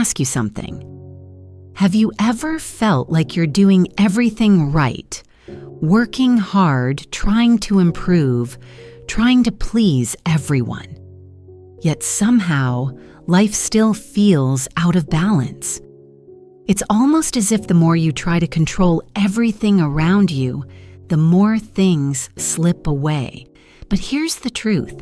ask you something. Have you ever felt like you're doing everything right, working hard, trying to improve, trying to please everyone? Yet somehow, life still feels out of balance. It's almost as if the more you try to control everything around you, the more things slip away. But here's the truth.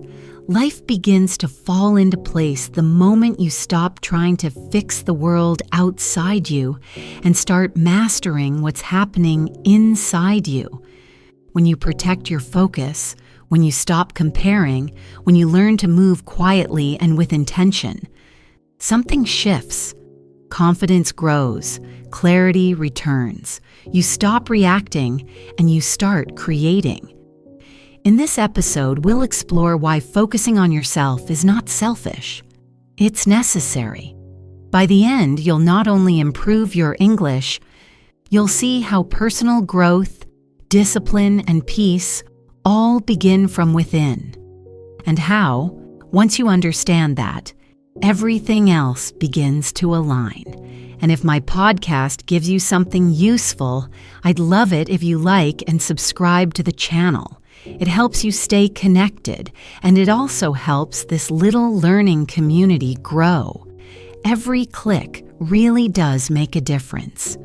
Life begins to fall into place the moment you stop trying to fix the world outside you and start mastering what's happening inside you. When you protect your focus, when you stop comparing, when you learn to move quietly and with intention, something shifts. Confidence grows, clarity returns. You stop reacting and you start creating. In this episode, we'll explore why focusing on yourself is not selfish. It's necessary. By the end, you'll not only improve your English, you'll see how personal growth, discipline, and peace all begin from within. And how, once you understand that, everything else begins to align. And if my podcast gives you something useful, I'd love it if you like and subscribe to the channel. It helps you stay connected, and it also helps this little learning community grow. Every click really does make a difference.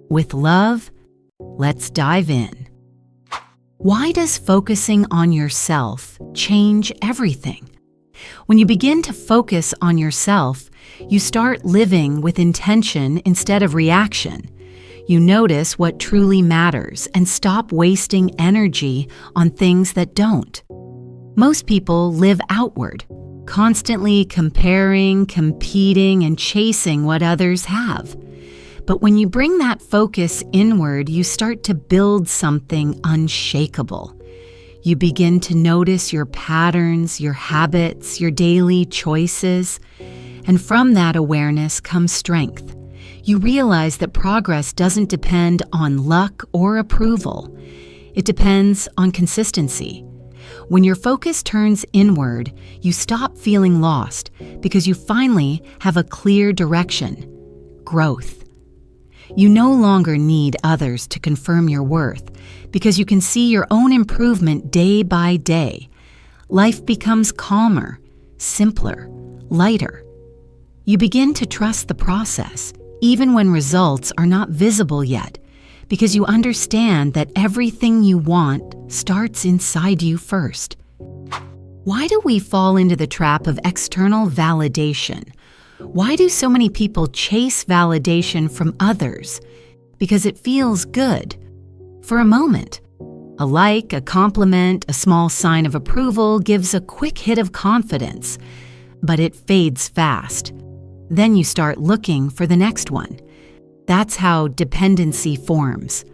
With love, let's dive in. Why does focusing on yourself change everything? When you begin to focus on yourself, you start living with intention instead of reaction. You notice what truly matters and stop wasting energy on things that don't. Most people live outward, constantly comparing, competing, and chasing what others have. But when you bring that focus inward, you start to build something unshakable. You begin to notice your patterns, your habits, your daily choices, and from that awareness comes strength. You realize that progress doesn't depend on luck or approval. It depends on consistency. When your focus turns inward, you stop feeling lost because you finally have a clear direction: growth. You no longer need others to confirm your worth because you can see your own improvement day by day. Life becomes calmer, simpler, lighter. You begin to trust the process, even when results are not visible yet, because you understand that everything you want starts inside you first. Why do we fall into the trap of external validation? Why do so many people chase validation from others? Because it feels good. For a moment. A like, a compliment, a small sign of approval gives a quick hit of confidence, but it fades fast. Then you start looking for the next one. That's how dependency forms.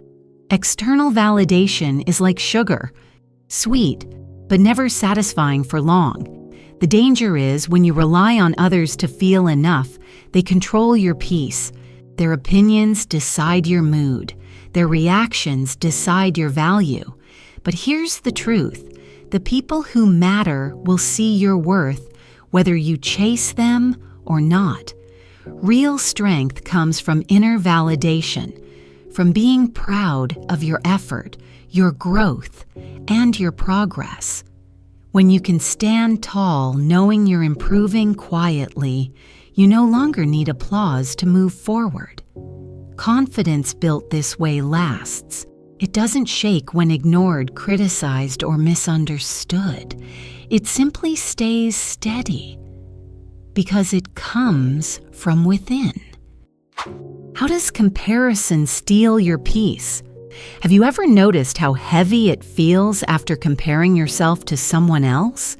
External validation is like sugar, sweet, but never satisfying for long. The danger is when you rely on others to feel enough, they control your peace. Their opinions decide your mood. Their reactions decide your value. But here's the truth. The people who matter will see your worth, whether you chase them or not. Real strength comes from inner validation, from being proud of your effort, your growth, and your progress. When you can stand tall knowing you're improving quietly, you no longer need applause to move forward. Confidence built this way lasts. It doesn't shake when ignored, criticized, or misunderstood. It simply stays steady because it comes from within. How does comparison steal your peace? Have you ever noticed how heavy it feels after comparing yourself to someone else?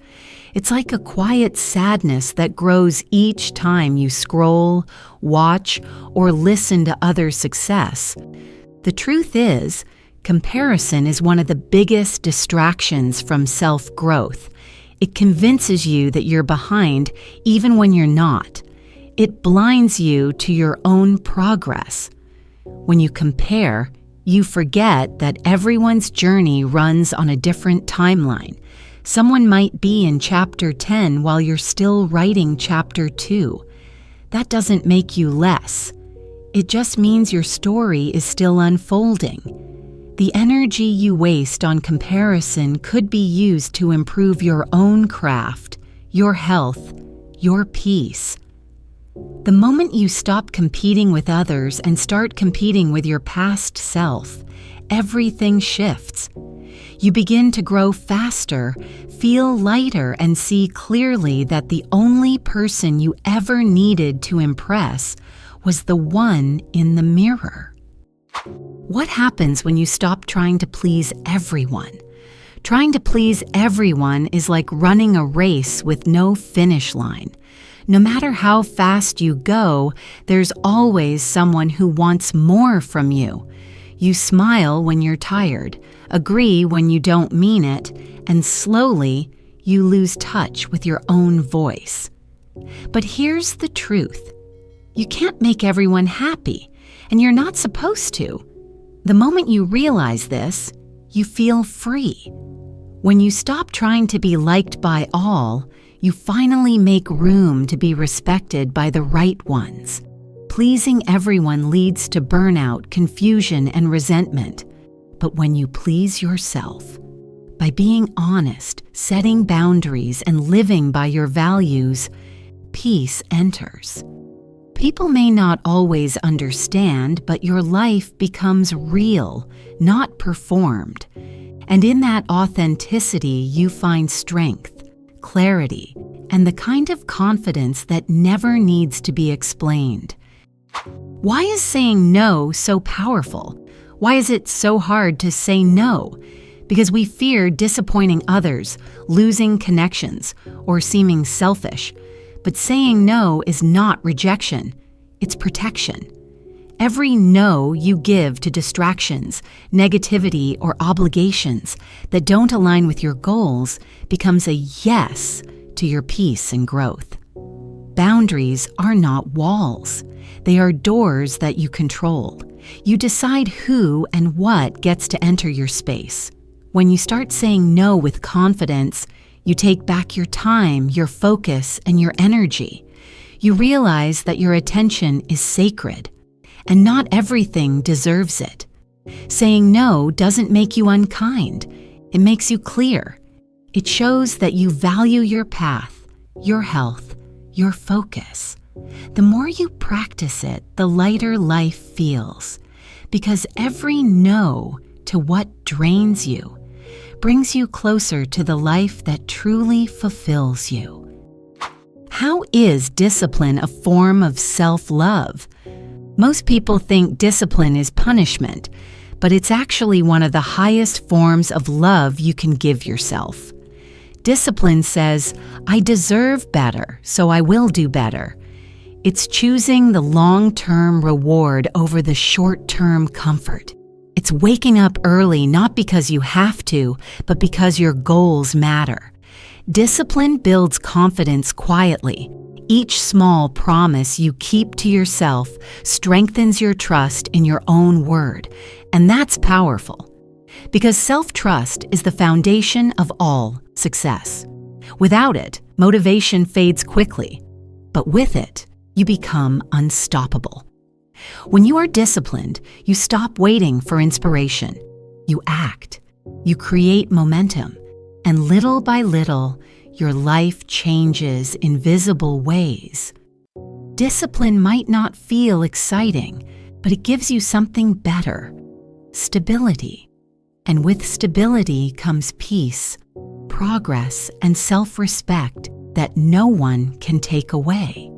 It's like a quiet sadness that grows each time you scroll, watch, or listen to others' success. The truth is, comparison is one of the biggest distractions from self-growth. It convinces you that you're behind even when you're not. It blinds you to your own progress. When you compare, you forget that everyone's journey runs on a different timeline. Someone might be in chapter 10 while you're still writing chapter 2. that doesn't make you less. It just means your story is still unfolding. The energy you waste on comparison could be used to improve your own craft, your health, your peace. The moment you stop competing with others and start competing with your past self, everything shifts. You begin to grow faster, feel lighter, and see clearly that the only person you ever needed to impress was the one in the mirror. What happens when you stop trying to please everyone? Trying to please everyone is like running a race with no finish line. No matter how fast you go, there's always someone who wants more from you. You smile when you're tired, agree when you don't mean it, and slowly you lose touch with your own voice. But here's the truth. You can't make everyone happy, and you're not supposed to. The moment you realize this, you feel free. When you stop trying to be liked by all, you finally make room to be respected by the right ones. Pleasing everyone leads to burnout, confusion, and resentment. But when you please yourself, by being honest, setting boundaries, and living by your values, peace enters. People may not always understand, but your life becomes real, not performed. And in that authenticity, you find strength, clarity, and the kind of confidence that never needs to be explained. Why is saying no so powerful? Why is it so hard to say no? Because we fear disappointing others, losing connections, or seeming selfish. But saying no is not rejection, it's protection. Every no you give to distractions, negativity, or obligations that don't align with your goals becomes a yes to your peace and growth. Boundaries are not walls. They are doors that you control. You decide who and what gets to enter your space. When you start saying no with confidence, you take back your time, your focus, and your energy. You realize that your attention is sacred, and not everything deserves it. Saying no doesn't make you unkind. It makes you clear. It shows that you value your path, your health, your focus. The more you practice it, the lighter life feels, because every no to what drains you brings you closer to the life that truly fulfills you. How is discipline a form of self-love? Most people think discipline is punishment, but it's actually one of the highest forms of love you can give yourself. Discipline says, I deserve better, so I will do better. It's choosing the long-term reward over the short-term comfort. It's waking up early not because you have to, but because your goals matter. Discipline builds confidence quietly. Each small promise you keep to yourself strengthens your trust in your own word, and that's powerful. Because self-trust is the foundation of all success. Without it, motivation fades quickly, but with it, you become unstoppable. When you are disciplined, you stop waiting for inspiration. You act. You create momentum. And little by little, your life changes in visible ways. Discipline might not feel exciting, but it gives you something better: stability. And with stability comes peace, progress, and self-respect that no one can take away.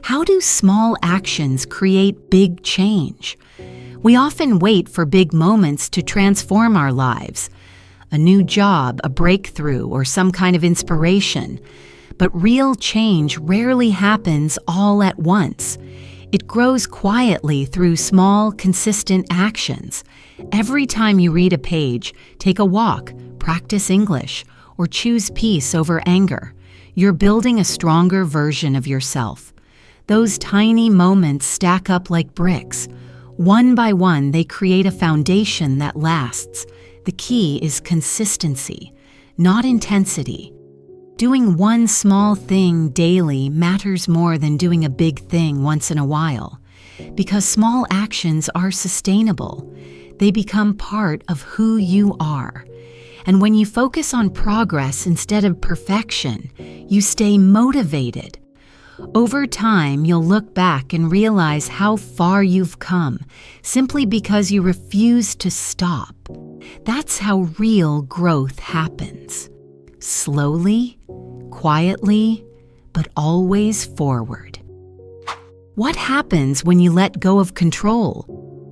How do small actions create big change? We often wait for big moments to transform our lives. A new job, a breakthrough, or some kind of inspiration. But real change rarely happens all at once. It grows quietly through small, consistent actions. Every time you read a page, take a walk, practice English, or choose peace over anger, you're building a stronger version of yourself. Those tiny moments stack up like bricks. One by one, they create a foundation that lasts. The key is consistency, not intensity. Doing one small thing daily matters more than doing a big thing once in a while, because small actions are sustainable. They become part of who you are. And when you focus on progress instead of perfection, you stay motivated. Over time, you'll look back and realize how far you've come, simply because you refuse to stop. That's how real growth happens. Slowly, quietly, but always forward. What happens when you let go of control?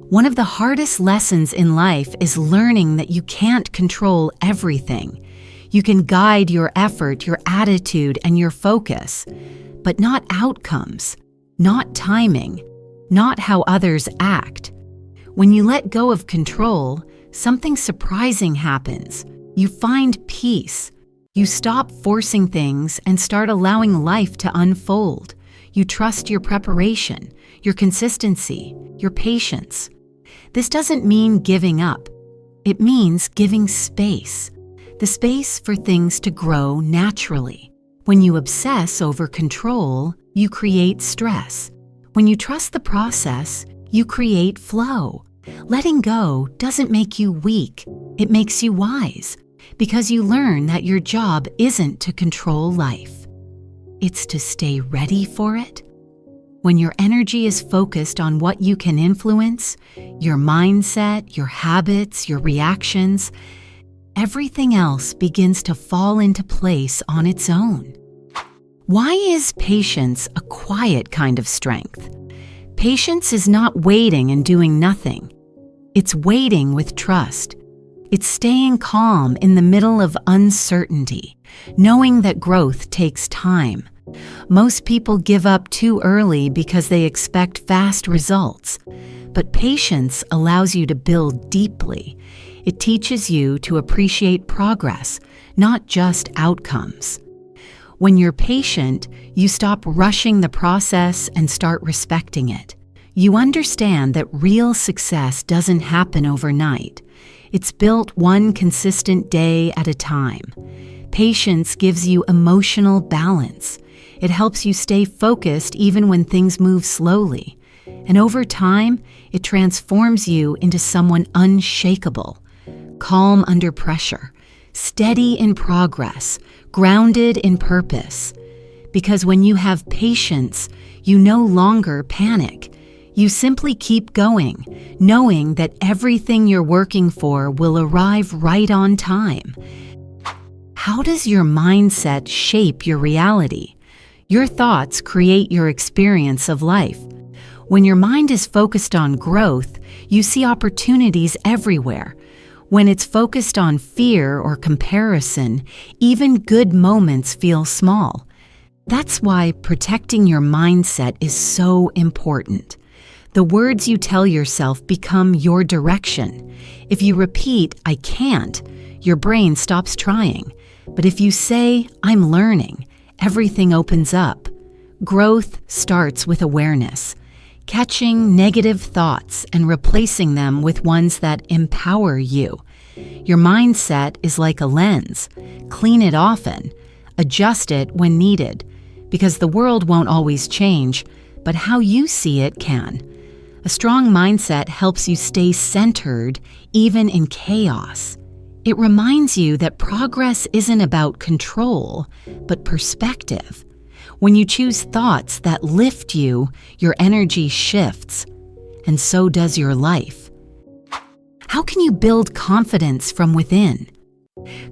One of the hardest lessons in life is learning that you can't control everything. You can guide your effort, your attitude, and your focus, but not outcomes, not timing, not how others act. When you let go of control, something surprising happens. You find peace. You stop forcing things and start allowing life to unfold. You trust your preparation, your consistency, your patience. This doesn't mean giving up. It means giving space. The space for things to grow naturally. When you obsess over control, you create stress. When you trust the process, you create flow. Letting go doesn't make you weak. It makes you wise, because you learn that your job isn't to control life. It's to stay ready for it. When your energy is focused on what you can influence, your mindset, your habits, your reactions, everything else begins to fall into place on its own. Why is patience a quiet kind of strength? Patience is not waiting and doing nothing. It's waiting with trust. It's staying calm in the middle of uncertainty, knowing that growth takes time. Most people give up too early because they expect fast results. But patience allows you to build deeply. It teaches you to appreciate progress, not just outcomes. When you're patient, you stop rushing the process and start respecting it. You understand that real success doesn't happen overnight. It's built one consistent day at a time. Patience gives you emotional balance. It helps you stay focused even when things move slowly. And over time, it transforms you into someone unshakable, calm under pressure, steady in progress, grounded in purpose. Because when you have patience, you no longer panic. You simply keep going, knowing that everything you're working for will arrive right on time. How does your mindset shape your reality? Your thoughts create your experience of life. When your mind is focused on growth, you see opportunities everywhere. When it's focused on fear or comparison, even good moments feel small. That's why protecting your mindset is so important. The words you tell yourself become your direction. If you repeat, "I can't," your brain stops trying. But if you say, "I'm learning," everything opens up. Growth starts with awareness, catching negative thoughts and replacing them with ones that empower you. Your mindset is like a lens. Clean it often, adjust it when needed, because the world won't always change, but how you see it can. A strong mindset helps you stay centered even in chaos. It reminds you that progress isn't about control, but perspective. When you choose thoughts that lift you, your energy shifts, and so does your life. How can you build confidence from within?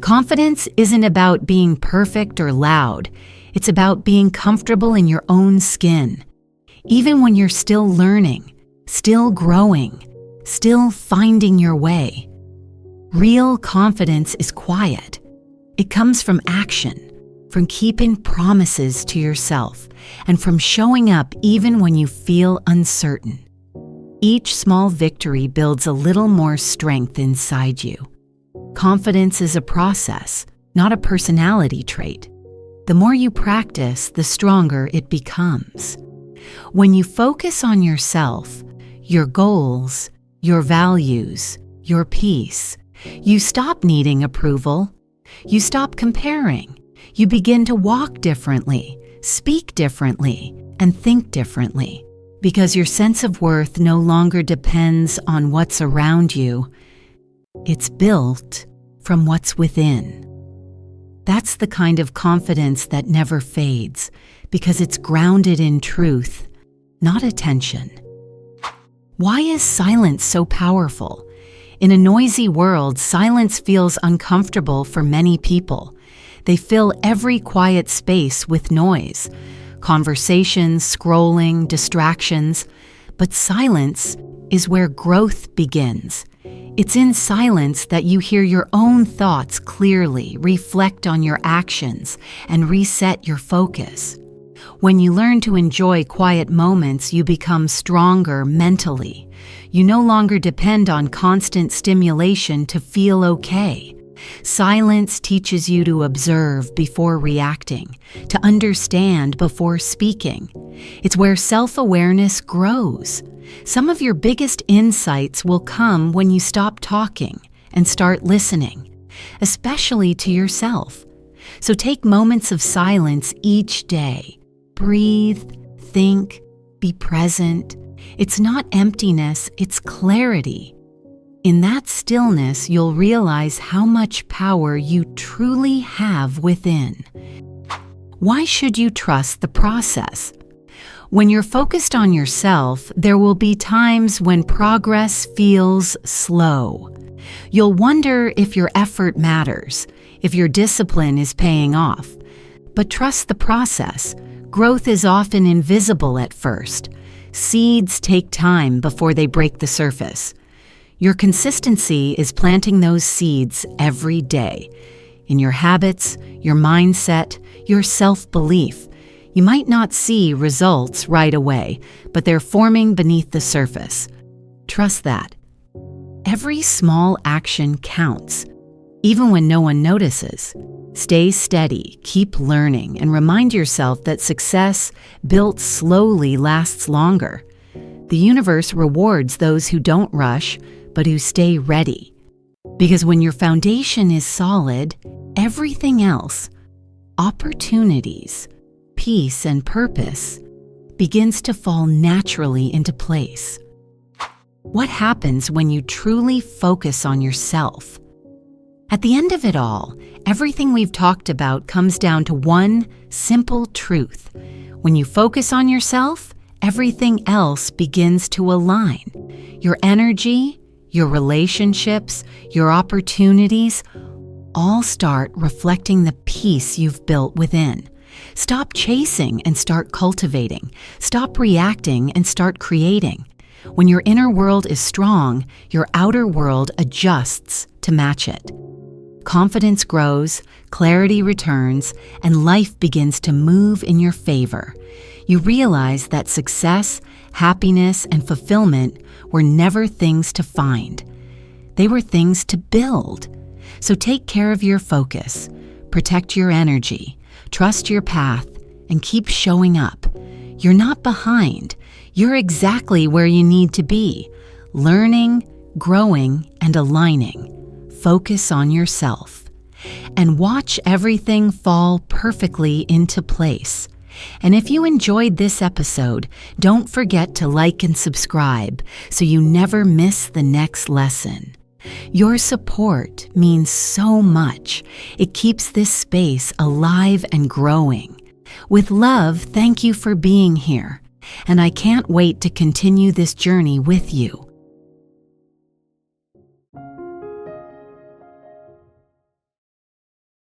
Confidence isn't about being perfect or loud. It's about being comfortable in your own skin. Even when you're still learning, still growing, still finding your way. Real confidence is quiet. It comes from action, from keeping promises to yourself, and from showing up even when you feel uncertain. Each small victory builds a little more strength inside you. Confidence is a process, not a personality trait. The more you practice, the stronger it becomes. When you focus on yourself, your goals, your values, your peace, you stop needing approval. You stop comparing. You begin to walk differently, speak differently, and think differently, because your sense of worth no longer depends on what's around you. It's built from what's within. That's the kind of confidence that never fades, because it's grounded in truth, not attention. Why is silence so powerful? In a noisy world, silence feels uncomfortable for many people. They fill every quiet space with noise, conversations, scrolling, distractions. But silence is where growth begins. It's in silence that you hear your own thoughts clearly, reflect on your actions, and reset your focus. When you learn to enjoy quiet moments, you become stronger mentally. You no longer depend on constant stimulation to feel okay. Silence teaches you to observe before reacting, to understand before speaking. It's where self-awareness grows. Some of your biggest insights will come when you stop talking and start listening, especially to yourself. So take moments of silence each day. Breathe, think, be present. It's not emptiness, it's clarity. In that stillness, you'll realize how much power you truly have within. Why should you trust the process? When you're focused on yourself, there will be times when progress feels slow. You'll wonder if your effort matters, if your discipline is paying off. But trust the process. Growth is often invisible at first. Seeds take time before they break the surface. Your consistency is planting those seeds every day. In your habits, your mindset, your self-belief. You might not see results right away, but they're forming beneath the surface. Trust that. Every small action counts, even when no one notices. Stay steady, keep learning, and remind yourself that success built slowly lasts longer. The universe rewards those who don't rush, but who stay ready. Because when your foundation is solid, everything else, opportunities, peace, and purpose, begins to fall naturally into place. What happens when you truly focus on yourself? At the end of it all, everything we've talked about comes down to one simple truth. When you focus on yourself, everything else begins to align. Your energy, your relationships, your opportunities, all start reflecting the peace you've built within. Stop chasing and start cultivating. Stop reacting and start creating. When your inner world is strong, your outer world adjusts to match it. Confidence grows, clarity returns, and life begins to move in your favor. You realize that success, happiness, and fulfillment were never things to find. They were things to build. So take care of your focus, protect your energy, trust your path, and keep showing up. You're not behind. You're exactly where you need to be, learning, growing, and aligning. Focus on yourself. And watch everything fall perfectly into place. And if you enjoyed this episode, don't forget to like and subscribe so you never miss the next lesson. Your support means so much. It keeps this space alive and growing. With love, thank you for being here. And I can't wait to continue this journey with you.